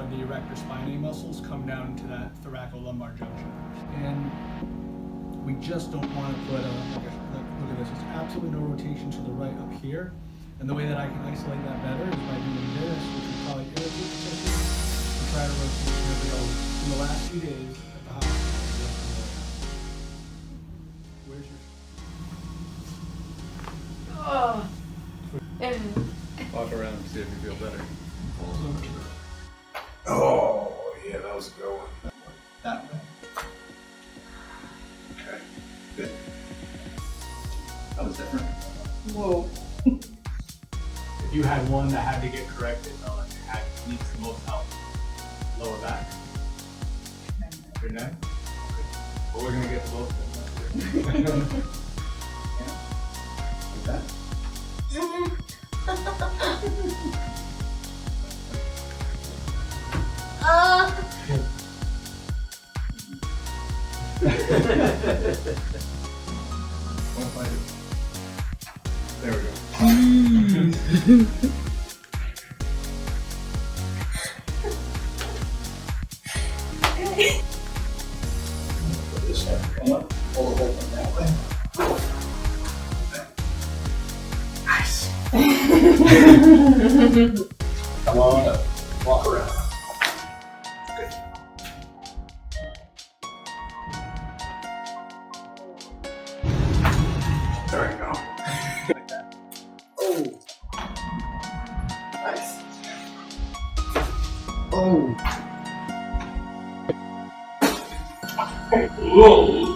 of the erector spinae muscles come down into that thoracolumbar junction. And we just don't want to put a, look at this, it's absolutely no rotation to the right up here. And the way that I can isolate that better is by doing this, which will probably irritate the tissue, and try to rotate every over. In the last few days at the hospital, where's your... Oh. Walk around and see if you feel better. Falls over to the... Oh, yeah, that was a good one. that way. Okay, good. That was different. Whoa. If you had one that had to get corrected, though, and it needs the most help, lower back. Your neck? Well, we're gonna get both of them. Like that? What if I do? There we go. Put this one, come up, pull the whole thing that way. Come on up, walk around. Good. There we go. Like that. Oh. Nice. Oh. Whoa.